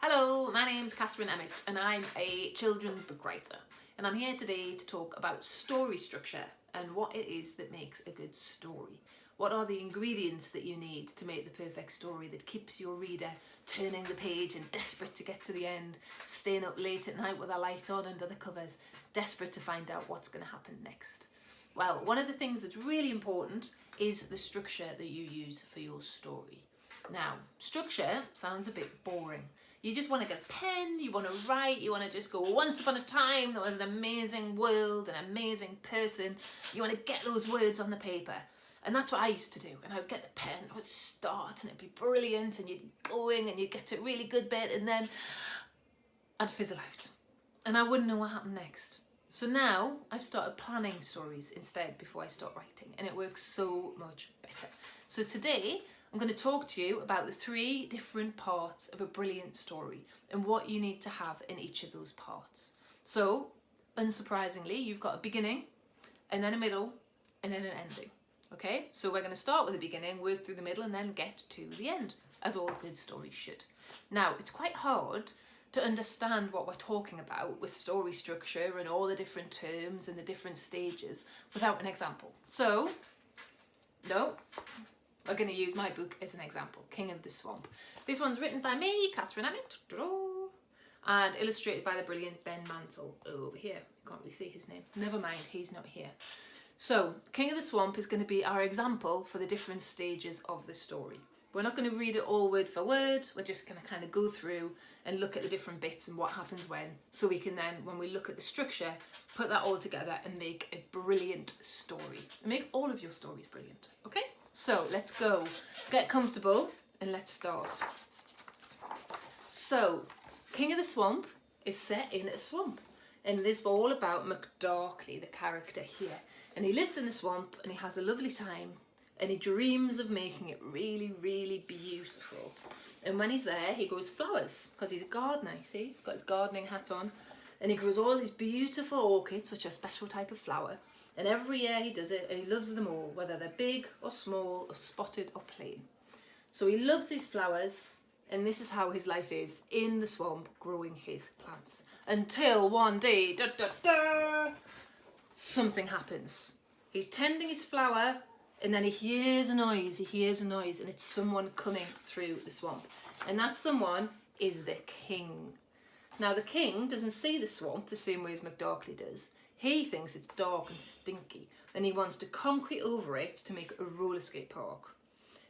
Hello, my name's Catherine Emmett and I'm a children's book writer, and I'm here today to talk about story structure and what it is that makes a good story. What are the ingredients that you need to make the perfect story that keeps your reader turning the page and desperate to get to the end, staying up late at night with a light on under the covers, desperate to find out what's going to happen next? Well, one of the things that's really important is the structure that you use for your story. Now, structure sounds a bit boring. You just want to get a pen, you want to write, you want to just go, once upon a time there was an amazing world, an amazing person. You want to get those words on the paper. And that's what I used to do. And I would get the pen, I would start and it'd be brilliant and you'd be going and you'd get to a really good bit and then I'd fizzle out. And I wouldn't know what happened next. So now I've started planning stories instead before I start writing, and it works so much better. So today I'm going to talk to you about the 3 different parts of a brilliant story and what you need to have in each of those parts. So, unsurprisingly, you've got a beginning and then a middle and then an ending. Okay, so we're going to start with the beginning, work through the middle and then get to the end, as all good stories should. Now, it's quite hard to understand what we're talking about with story structure and all the different terms and the different stages without an example. So, no, we're going to use my book as an example, King of the Swamp. This one's written by me, Catherine Emmett, and illustrated by the brilliant Ben Mantle over here. You can't really see his name. Never mind, he's not here. So, King of the Swamp is going to be our example for the different stages of the story. We're not going to read it all word for word, we're just going to kind of go through and look at the different bits and what happens when, so we can then, when we look at the structure, put that all together and make a brilliant story. And make all of your stories brilliant, okay? So, let's go. Get comfortable and let's start. So, King of the Swamp is set in a swamp. And this is all about McDarkley, the character here. And he lives in the swamp and he has a lovely time. And he dreams of making it really, really beautiful. And when he's there, he grows flowers, because he's a gardener, you see? He's got his gardening hat on. And he grows all these beautiful orchids, which are a special type of flower. And every year he does it, and he loves them all, whether they're big or small, or spotted or plain. So he loves these flowers, and this is how his life is, in the swamp, growing his plants. Until one day, something happens. He's tending his flower, and then he hears a noise, and it's someone coming through the swamp. And that someone is the king. Now the king doesn't see the swamp the same way as McDarkley does. He thinks it's dark and stinky, and he wants to concrete over it to make a roller skate park.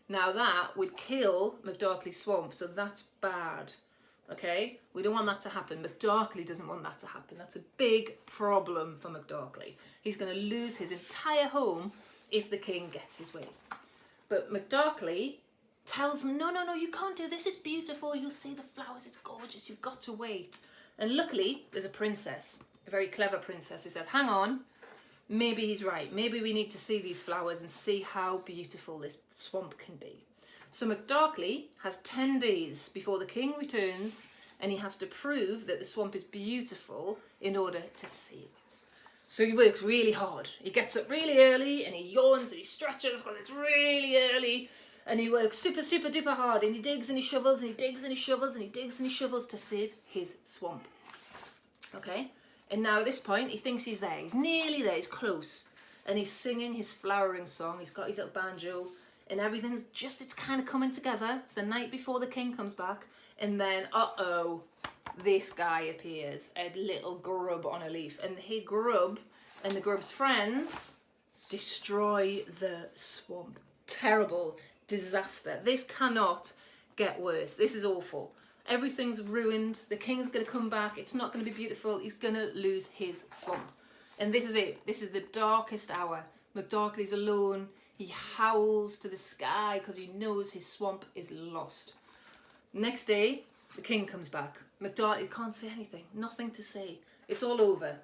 Now that would kill McDarkley's swamp, so that's bad. Okay? We don't want that to happen. McDarkley doesn't want that to happen. That's a big problem for McDarkley. He's going to lose his entire home if the king gets his way. But McDarkley tells him, no, you can't do this, it's beautiful, you'll see the flowers, it's gorgeous, you've got to wait. And luckily, there's a princess, a very clever princess, who says, hang on, maybe he's right, maybe we need to see these flowers and see how beautiful this swamp can be. So McDarkley has 10 days before the king returns, and he has to prove that the swamp is beautiful in order to save it. So he works really hard. He gets up really early and he yawns and he stretches because it's really early. And he works super, super duper hard, and he digs and he shovels and he digs and he shovels and he digs and he shovels to save his swamp. Okay? And now at this point he thinks he's there. He's nearly there. He's close. And he's singing his flowering song. He's got his little banjo and everything's just, it's kind of coming together. It's the night before the king comes back. And then, uh-oh, this guy appears, a little grub on a leaf, and the grub and the grub's friends destroy the swamp. Terrible disaster. This cannot get worse. This is awful. Everything's ruined. The king's going to come back. It's not going to be beautiful. He's going to lose his swamp. And this is it. This is the darkest hour. McDarkley's alone. He howls to the sky because he knows his swamp is lost. Next day, the king comes back. McDarkley can't say anything, nothing to say. It's all over.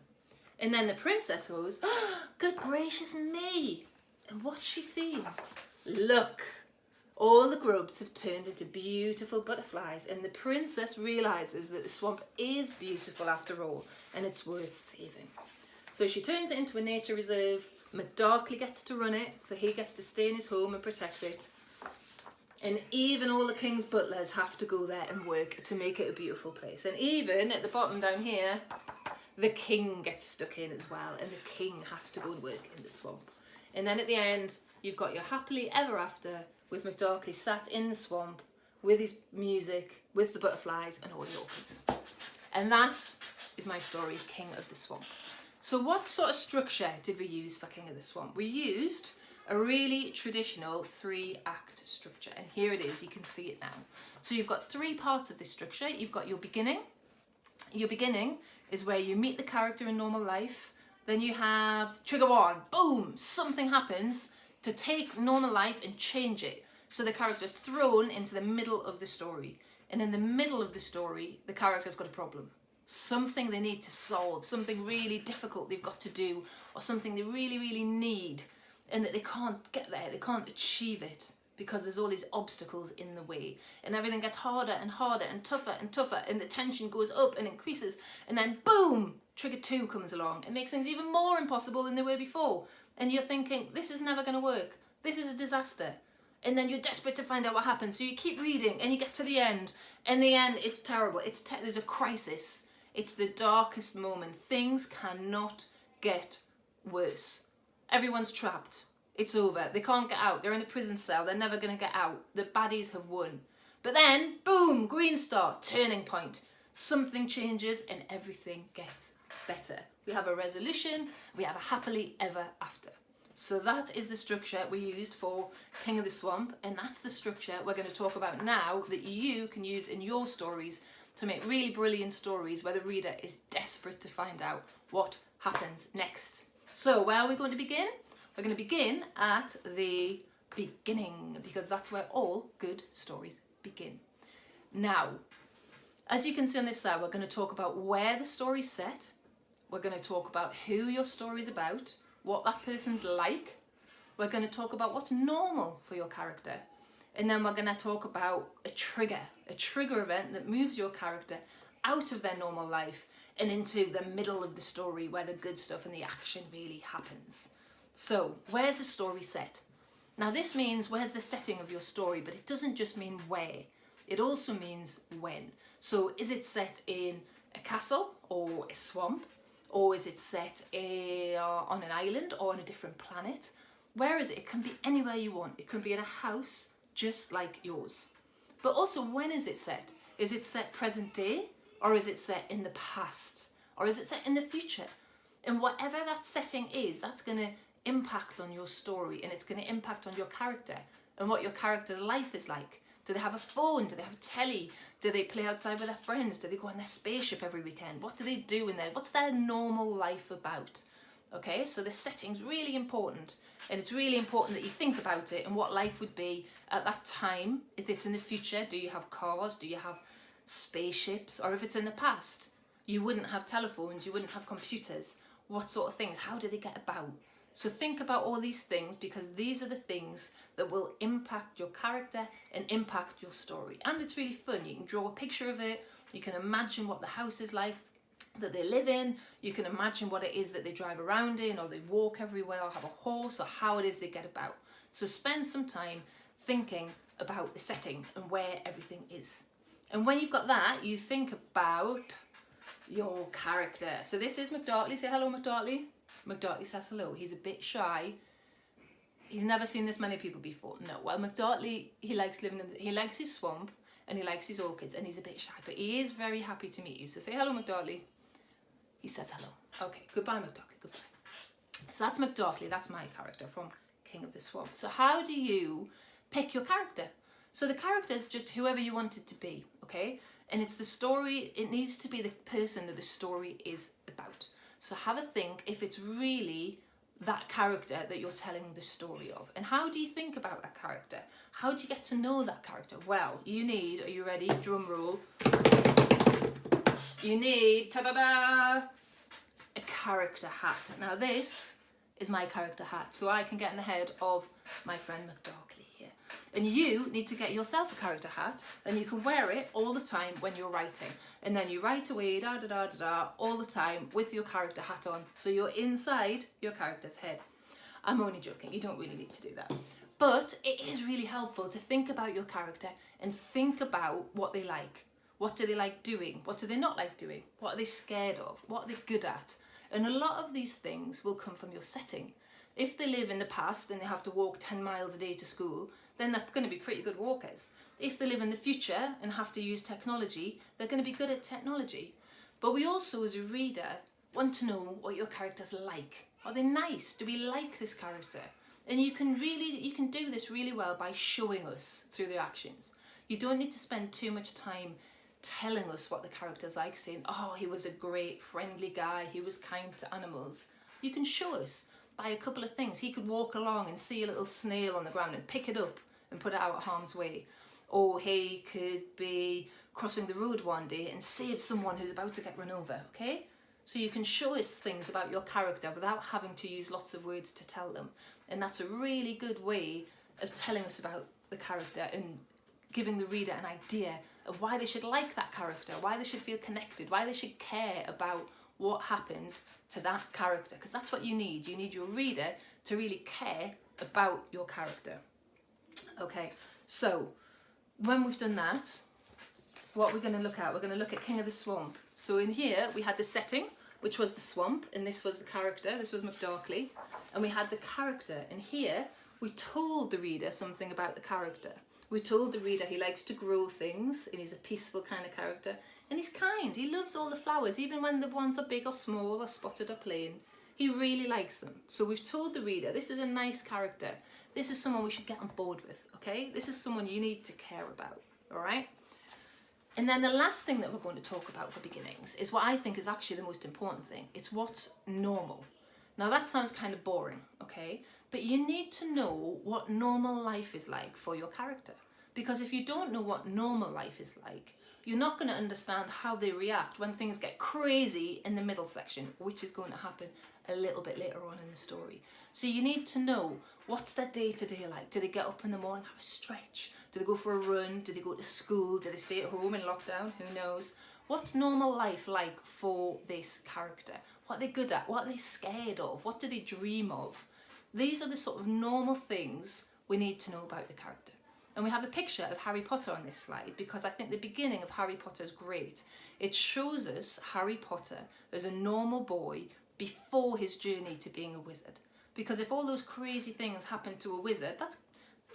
And then the princess goes, oh, good gracious me. And what's she seeing? Look, all the grubs have turned into beautiful butterflies, and the princess realizes that the swamp is beautiful after all, and it's worth saving. So she turns it into a nature reserve. McDarkley gets to run it, so he gets to stay in his home and protect it. And even all the king's butlers have to go there and work to make it a beautiful place. And even at the bottom down here, the king gets stuck in as well, and the king has to go and work in the swamp. And then at the end, you've got your happily ever after with McDarkley sat in the swamp with his music, with the butterflies and all the orchids. And that is my story, King of the Swamp. So what sort of structure did we use for King of the Swamp? We used a really traditional 3-act structure, and here it is, you can see it now. So you've got 3 parts of this structure. You've got your beginning. Your beginning is where you meet the character in normal life. Then you have trigger 1, boom, something happens to take normal life and change it. So the character's thrown into the middle of the story. And in the middle of the story, the character's got a problem. Something they need to solve, something really difficult they've got to do, or something they really, really need, and that they can't get there, they can't achieve it because there's all these obstacles in the way. And everything gets harder and harder and tougher, and the tension goes up and increases, and then boom, trigger 2 comes along and makes things even more impossible than they were before. And you're thinking, this is never going to work, this is a disaster. And then you're desperate to find out what happens, so you keep reading and you get to the end. And the end, it's terrible, there's a crisis. It's the darkest moment. Things cannot get worse. Everyone's trapped. It's over. They can't get out. They're in a prison cell. They're never going to get out. The baddies have won. But then, boom, green star, turning point. Something changes and everything gets better. We have a resolution. We have a happily ever after. So that is the structure we used for King of the Swamp, and that's the structure we're going to talk about now that you can use in your stories to make really brilliant stories where the reader is desperate to find out what happens next. So where are we going to begin? We're going to begin at the beginning, because that's where all good stories begin. Now, as you can see on this side, we're going to talk about where the story's set. We're going to talk about who your story's about, what that person's like. We're going to talk about what's normal for your character. And then we're going to talk about a trigger event that moves your character out of their normal life and into the middle of the story where the good stuff and the action really happens. So, where's the story set? Now this means where's the setting of your story, but it doesn't just mean where. It also means when. So is it set in a castle or a swamp? Or is it set on an island or on a different planet? Where is it? It can be anywhere you want. It can be in a house just like yours. But also, when is it set? Is it set present day? Or is it set in the past? Or is it set in the future? And whatever that setting is, that's going to impact on your story, and it's going to impact on your character and what your character's life is like. Do they have a phone? Do they have a telly? Do they play outside with their friends? Do they go on their spaceship every weekend? What do they do in there? What's their normal life about? Okay, so the setting's really important, and it's really important that you think about it and what life would be at that time. If it's in the future, do you have cars? Do you have spaceships? Or if it's in the past, you wouldn't have telephones, you wouldn't have computers. What sort of things? How do they get about? So think about all these things, because these are the things that will impact your character and impact your story. And it's really fun. You can draw a picture of it. You can imagine what the house is like that they live in. You can imagine what it is that they drive around in, or they walk everywhere, or have a horse, or how it is they get about. So spend some time thinking about the setting and where everything is. And when you've got that, you think about your character. So this is McDarkley. Say hello, McDarkley. McDarkley says hello. He's a bit shy. He's never seen this many people before. No, well, McDarkley, he likes living he likes his swamp and he likes his orchids, and he's a bit shy, but he is very happy to meet you. So say hello, McDarkley. He says hello. Okay, goodbye, McDarkley. Goodbye. So that's McDarkley. That's my character from King of the Swamp. So how do you pick your character? So the character is just whoever you want it to be, okay? And it's the story. It needs to be the person that the story is about. So have a think if it's really that character that you're telling the story of. And how do you think about that character? How do you get to know that character? Well, you need, are you ready? Drum roll. You need, ta-da-da, a character hat. Now this is my character hat, so I can get in the head of my friend McDarkley here. And you need to get yourself a character hat, and you can wear it all the time when you're writing. And then you write away da-da-da-da-da all the time with your character hat on, so you're inside your character's head. I'm only joking, you don't really need to do that. But it is really helpful to think about your character and think about what they like. What do they like doing? What do they not like doing? What are they scared of? What are they good at? And a lot of these things will come from your setting. If they live in the past and they have to walk 10 miles a day to school, then they're going to be pretty good walkers. If they live in the future and have to use technology, they're going to be good at technology. But we also, as a reader, want to know what your character's like. Are they nice? Do we like this character? And you can do this really well by showing us through their actions. You don't need to spend too much time telling us what the character's like, saying, oh, he was a great friendly guy, he was kind to animals. You can show us by a couple of things. He could walk along and see a little snail on the ground and pick it up and put it out of harm's way. Or he could be crossing the road one day and save someone who's about to get run over, okay? So you can show us things about your character without having to use lots of words to tell them. And that's a really good way of telling us about the character and giving the reader an idea of why they should like that character, why they should feel connected, why they should care about what happens to that character. Because that's what you need. You need your reader to really care about your character. Okay, so when we've done that, what we're going to look at, we're going to look at King of the Swamp. So in here we had the setting, which was the swamp, and this was the character, this was McDarkley, and we had the character. And here we told the reader something about the character. We told the reader he likes to grow things, and he's a peaceful kind of character, and he's kind. He loves all the flowers, even when the ones are big or small or spotted or plain. He really likes them. So we've told the reader this is a nice character. This is someone we should get on board with, okay? This is someone you need to care about, all right? And then the last thing that we're going to talk about for beginnings is what I think is actually the most important thing. It's what's normal. Now that sounds kind of boring, okay? But you need to know what normal life is like for your character. Because if you don't know what normal life is like, you're not going to understand how they react when things get crazy in the middle section, which is going to happen a little bit later on in the story. So you need to know, what's their day-to-day like? Do they get up in the morning, have a stretch? Do they go for a run? Do they go to school? Do they stay at home in lockdown? Who knows? What's normal life like for this character? What are they good at? What are they scared of? What do they dream of? These are the sort of normal things we need to know about the character. And we have a picture of Harry Potter on this slide because I think the beginning of Harry Potter is great. It shows us Harry Potter as a normal boy before his journey to being a wizard. Because if all those crazy things happen to a wizard, that's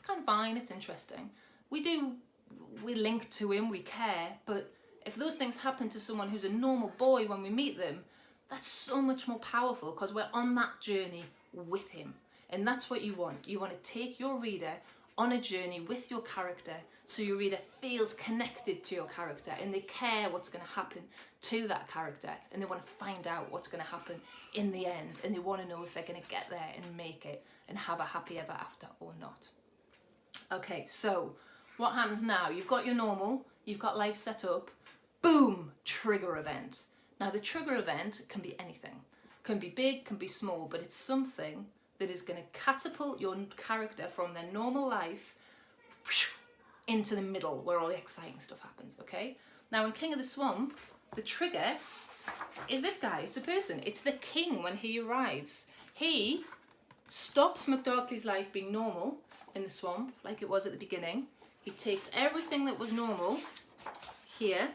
kind of fine, it's interesting. We link to him, we care, but if those things happen to someone who's a normal boy when we meet them, that's so much more powerful because we're on that journey with him. And that's what you want. You want to take your reader on a journey with your character so your reader feels connected to your character and they care what's going to happen to that character and they want to find out what's going to happen in the end and they want to know if they're going to get there and make it and have a happy ever after or not. Okay, so what happens now? You've got your normal, you've got life set up, boom, trigger event. Now the trigger event can be anything. Can be big, can be small, but it's something that is going to catapult your character from their normal life into the middle where all the exciting stuff happens, okay? Now in King of the Swamp, the trigger is this guy. It's a person. It's the king when he arrives. He stops McDarkley's life being normal in the swamp like it was at the beginning. He takes everything that was normal here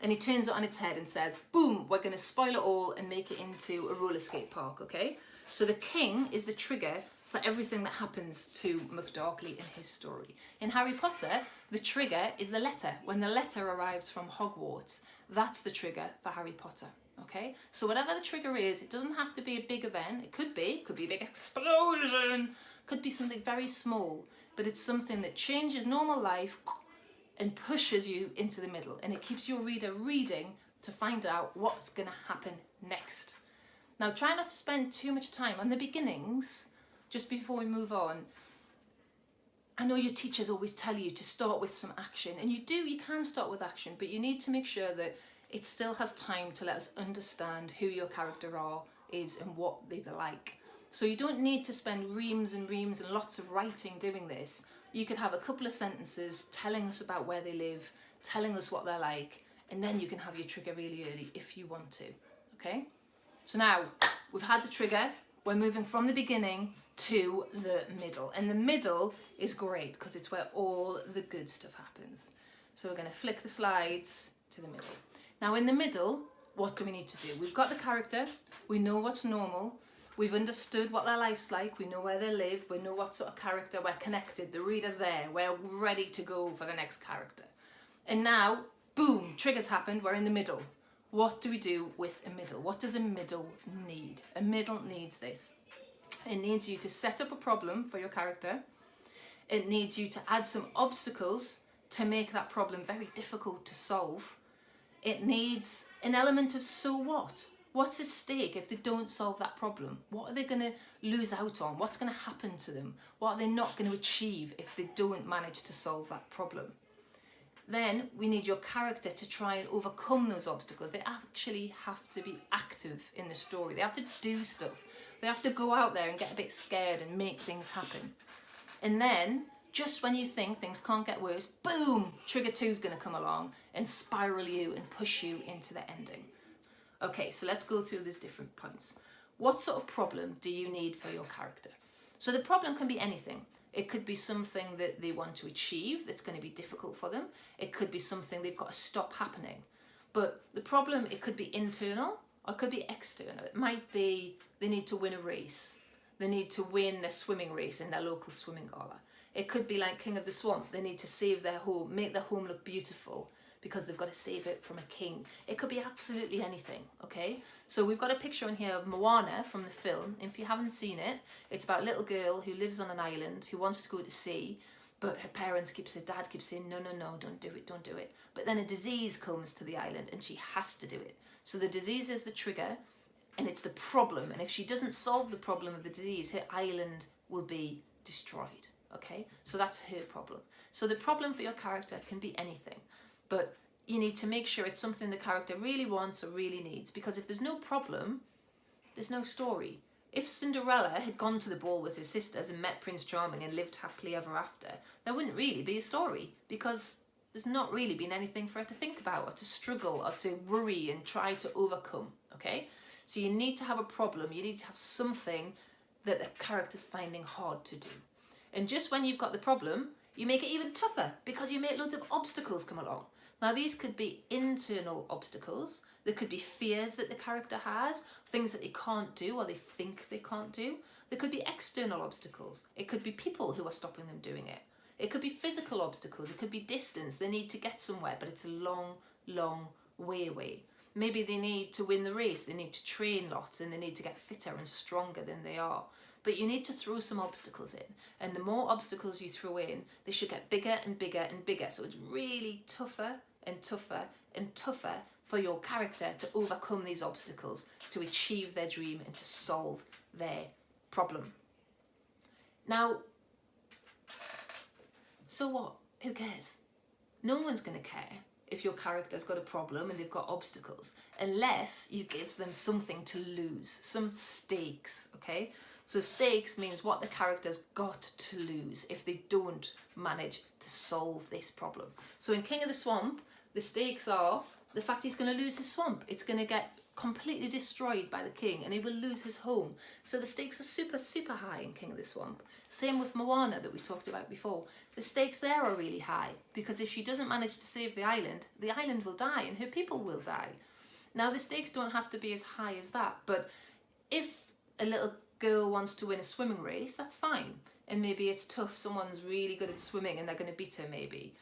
and he turns it on its head and says, boom, we're going to spoil it all and make it into a roller skate park, okay? So the king is the trigger for everything that happens to McDarkley in his story. In Harry Potter, the trigger is the letter. When the letter arrives from Hogwarts, that's the trigger for Harry Potter, okay? So whatever the trigger is, it doesn't have to be a big event. It could be a big explosion, could be something very small, but it's something that changes normal life and pushes you into the middle, and it keeps your reader reading to find out what's going to happen next. Now try not to spend too much time on the beginnings just before we move on. I know your teachers always tell you to start with some action, and you can start with action, but you need to make sure that it still has time to let us understand who your character is and what they like. So you don't need to spend reams and reams and lots of writing doing this. You could have a couple of sentences telling us about where they live, telling us what they're like, and then you can have your trigger really early if you want to, okay? So now we've had the trigger, We're moving from the beginning to the middle. And the middle is great because it's where all the good stuff happens. So we're going to flick the slides to the middle. Now in the middle, what do we need to do? We've got the character, we know what's normal, we've understood what their life's like, we know where they live, we know what sort of character, we're connected, the reader's there, we're ready to go for the next character. And now, boom, triggers happened, we're in the middle. What do we do with a middle? What does a middle need? A middle needs this. It needs you to set up a problem for your character. It needs you to add some obstacles to make that problem very difficult to solve. It needs an element of so what? What's at stake if they don't solve that problem? What are they going to lose out on? What's going to happen to them? What are they not going to achieve if they don't manage to solve that problem? Then we need your character to try and overcome those obstacles. They actually have to be active in the story. They have to do stuff. They have to go out there and get a bit scared and make things happen. And then, just when you think things can't get worse, boom, trigger 2 is going to come along and spiral you and push you into the ending. Okay, so let's go through these different points. What sort of problem do you need for your character? So the problem can be anything. It could be something that they want to achieve that's going to be difficult for them. It could be something they've got to stop happening. But the problem, it could be internal or it could be external. It might be they need to win a race. They need to win their swimming race in their local swimming gala. It could be like King of the Swamp. They need to save their home, make their home look beautiful because they've got to save it from a king. It could be absolutely anything, okay? So we've got a picture in here of Moana from the film. If you haven't seen it, it's about a little girl who lives on an island who wants to go to sea, but her dad keeps saying, no, don't do it, don't do it. But then a disease comes to the island and she has to do it. So the disease is the trigger and it's the problem. And if she doesn't solve the problem of the disease, her island will be destroyed, okay? So that's her problem. So the problem for your character can be anything, but you need to make sure it's something the character really wants or really needs, because if there's no problem, there's no story. If Cinderella had gone to the ball with her sisters and met Prince Charming and lived happily ever after, there wouldn't really be a story, because there's not really been anything for her to think about or to struggle or to worry and try to overcome, okay? So you need to have a problem, you need to have something that the character's finding hard to do. And just when you've got the problem, you make it even tougher because you make loads of obstacles come along. Now these could be internal obstacles, there could be fears that the character has, things that they can't do or they think they can't do. There could be external obstacles, it could be people who are stopping them doing it. It could be physical obstacles, it could be distance, they need to get somewhere but it's a long, long way away. Maybe they need to win the race, they need to train lots and they need to get fitter and stronger than they are. But you need to throw some obstacles in, and the more obstacles you throw in, they should get bigger and bigger and bigger. So it's really tougher and tougher and tougher for your character to overcome these obstacles, to achieve their dream and to solve their problem. Now, so what? Who cares? No one's going to care if your character's got a problem and they've got obstacles, unless you give them something to lose, some stakes, okay? So stakes means what the character's got to lose if they don't manage to solve this problem. So in King of the Swamp, the stakes are the fact he's going to lose his swamp. It's going to get completely destroyed by the king and he will lose his home. So the stakes are super, super high in King of the Swamp. Same with Moana that we talked about before. The stakes there are really high because if she doesn't manage to save the island will die and her people will die. Now the stakes don't have to be as high as that, but if a little girl wants to win a swimming race, that's fine. And maybe it's tough, someone's really good at swimming and they're going to beat her maybe.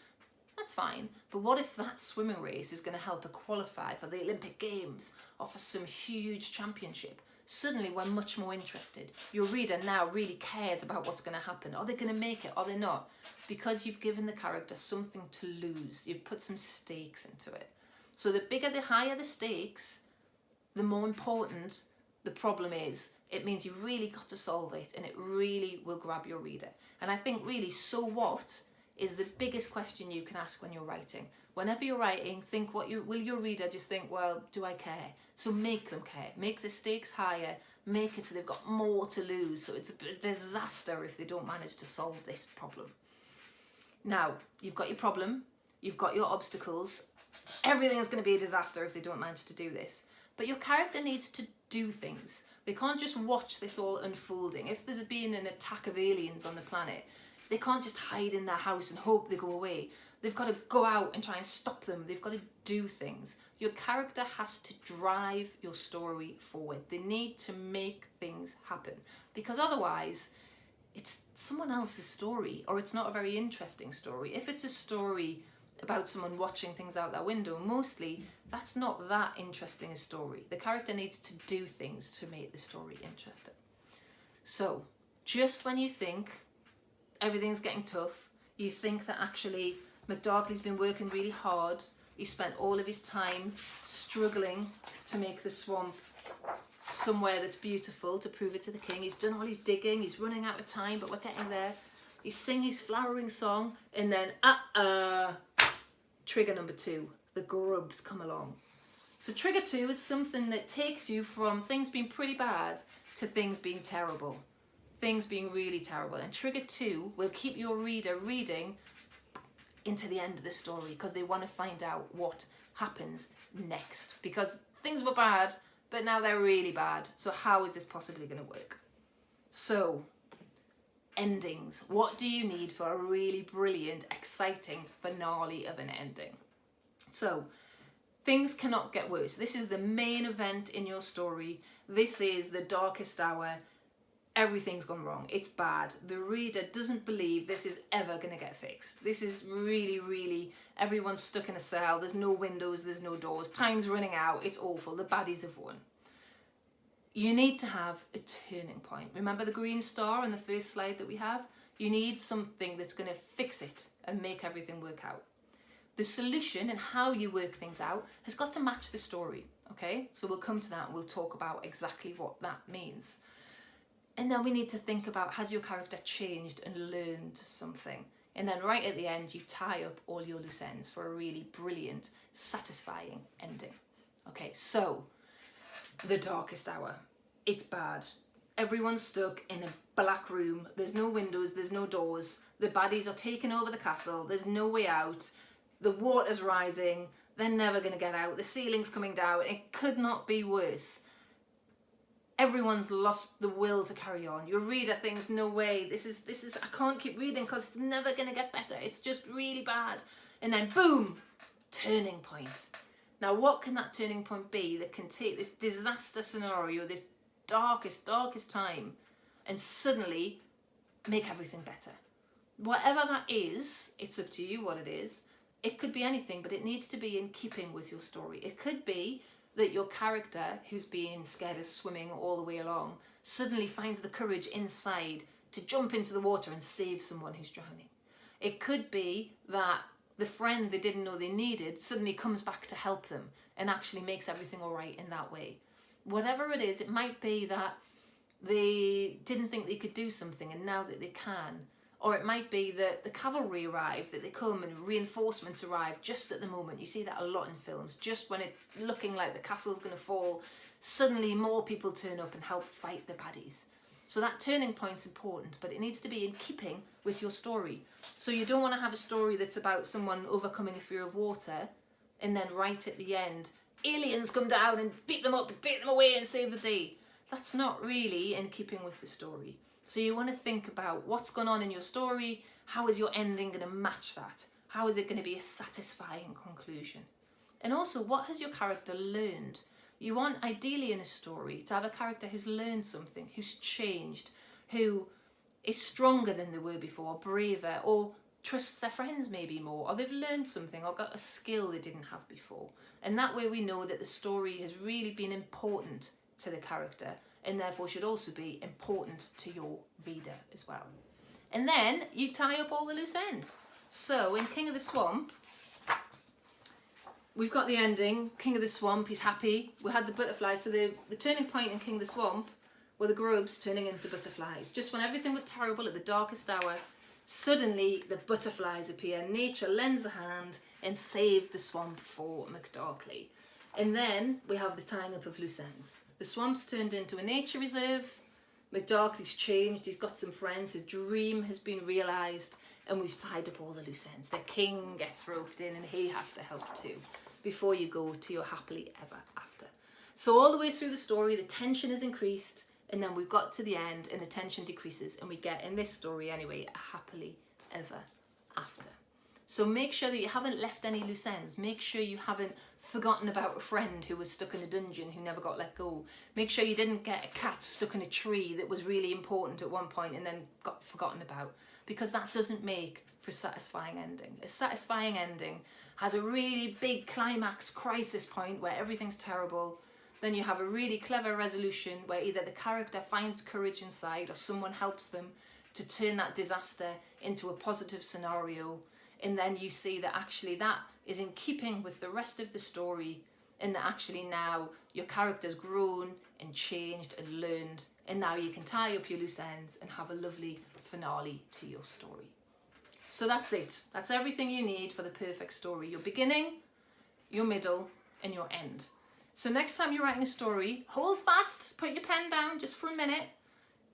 That's fine. But what if that swimming race is going to help her qualify for the Olympic Games or for some huge championship? Suddenly we're much more interested. Your reader now really cares about what's going to happen. Are they going to make it? Are they not? Because you've given the character something to lose. You've put some stakes into it. So the bigger, the higher the stakes, the more important the problem is. It means you've really got to solve it and it really will grab your reader. And I think really, so what is the biggest question you can ask when you're writing. Whenever you're writing, think will your reader just think, well, do I care? So make them care. Make the stakes higher. Make it so they've got more to lose. So it's a disaster if they don't manage to solve this problem. Now, you've got your problem. You've got your obstacles. Everything is going to be a disaster if they don't manage to do this. But your character needs to do things. They can't just watch this all unfolding. If there's been an attack of aliens on the planet, they can't just hide in their house and hope they go away. They've got to go out and try and stop them. They've got to do things. Your character has to drive your story forward. They need to make things happen, because otherwise it's someone else's story, or it's not a very interesting story. If it's a story about someone watching things out their window, mostly that's not that interesting a story. The character needs to do things to make the story interesting. So just when you think everything's getting tough, you think that actually McDarkley's been working really hard, he spent all of his time struggling to make the swamp somewhere that's beautiful, to prove it to the king. He's done all his digging, he's running out of time, but we're getting there. He's singing his flowering song, and then trigger number 2, the grubs come along. So trigger 2 is something that takes you from things being pretty bad to things being terrible, things being really terrible. And trigger 2 will keep your reader reading into the end of the story, because they want to find out what happens next, because things were bad, but now they're really bad. So how is this possibly going to work? So endings. What do you need for a really brilliant, exciting finale of an ending? So things cannot get worse. This is the main event in your story. This is the darkest hour. Everything's gone wrong. It's bad. The reader doesn't believe this is ever going to get fixed. This is really, really, everyone's stuck in a cell. There's no windows, there's no doors. Time's running out. It's awful. The baddies have won. You need to have a turning point. Remember the green star on the first slide that we have? You need something that's going to fix it and make everything work out. The solution and how you work things out has got to match the story, okay? So we'll come to that and we'll talk about exactly what that means. And then we need to think about, has your character changed and learned something? And then right at the end, you tie up all your loose ends for a really brilliant, satisfying ending. Okay, so the darkest hour. It's bad. Everyone's stuck in a black room. There's no windows, there's no doors. The baddies are taking over the castle. There's no way out. The water's rising. They're never going to get out. The ceiling's coming down. It could not be worse. Everyone's lost the will to carry on. Your reader thinks, no way, this is I can't keep reading because it's never going to get better. It's just really bad. And then boom, turning point. Now what can that turning point be that can take this disaster scenario, this darkest time, and suddenly make everything better? Whatever that is, it's up to you what it is. It could be anything, but it needs to be in keeping with your story. It could be that your character, who's been scared of swimming all the way along, suddenly finds the courage inside to jump into the water and save someone who's drowning. It could be that the friend they didn't know they needed suddenly comes back to help them and actually makes everything all right in that way. Whatever it is, it might be that they didn't think they could do something and now that they can. Or it might be that the cavalry arrive, that they come and reinforcements arrive just at the moment. You see that a lot in films. Just when it's looking like the castle's going to fall, suddenly more people turn up and help fight the baddies. So that turning point's important, but it needs to be in keeping with your story. So you don't want to have a story that's about someone overcoming a fear of water and then right at the end, aliens come down and beat them up and take them away and save the day. That's not really in keeping with the story. So you want to think about what's going on in your story. How is your ending going to match that? How is it going to be a satisfying conclusion? And also, what has your character learned? You want, ideally in a story, to have a character who's learned something, who's changed, who is stronger than they were before, braver, or trusts their friends maybe more, or they've learned something or got a skill they didn't have before. And that way we know that the story has really been important to the character, and therefore should also be important to your reader as well. And then you tie up all the loose ends. So in King of the Swamp, we've got the ending. King of the Swamp, he's happy. We had the butterflies. So the turning point in King of the Swamp were the grubs turning into butterflies. Just when everything was terrible at the darkest hour, suddenly the butterflies appear. Nature lends a hand and saves the swamp for McDarkley. And then we have the tying up of loose ends. The swamp's turned into a nature reserve. McDarkley's changed. He's got some friends. His dream has been realised. And we've tied up all the loose ends. The king gets roped in and he has to help too before you go to your happily ever after. So all the way through the story, the tension is increased, and then we've got to the end and the tension decreases, and we get, in this story anyway, a happily ever after. So make sure that you haven't left any loose ends. Make sure you haven't forgotten about a friend who was stuck in a dungeon who never got let go. Make sure you didn't get a cat stuck in a tree that was really important at one point and then got forgotten about, because that doesn't make for a satisfying ending. A satisfying ending has a really big climax crisis point where everything's terrible. Then you have a really clever resolution where either the character finds courage inside or someone helps them to turn that disaster into a positive scenario. And then you see that actually that is in keeping with the rest of the story, and that actually now your character's grown and changed and learned, and now you can tie up your loose ends and have a lovely finale to your story. So that's it. That's everything you need for the perfect story. Your beginning, your middle, and your end. So next time you're writing a story, hold fast, put your pen down just for a minute,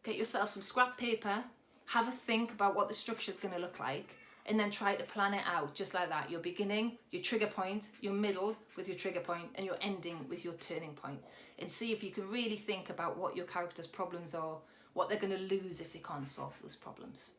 get yourself some scrap paper, have a think about what the structure is going to look like, and then try to plan it out just like that. Your beginning, your trigger point, your middle with your trigger point, and your ending with your turning point. And see if you can really think about what your character's problems are, what they're going to lose if they can't solve those problems.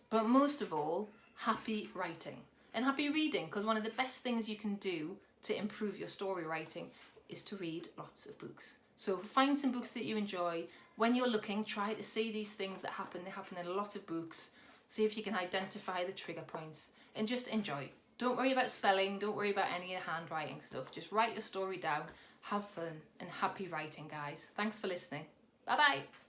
But most of all, happy writing and happy reading, because one of the best things you can do to improve your story writing is to read lots of books. So find some books that you enjoy. When you're looking, try to see these things that happen. They happen in a lot of books. See if you can identify the trigger points and just enjoy. Don't worry about spelling. Don't worry about any of the handwriting stuff. Just write your story down. Have fun and happy writing, guys. Thanks for listening. Bye-bye.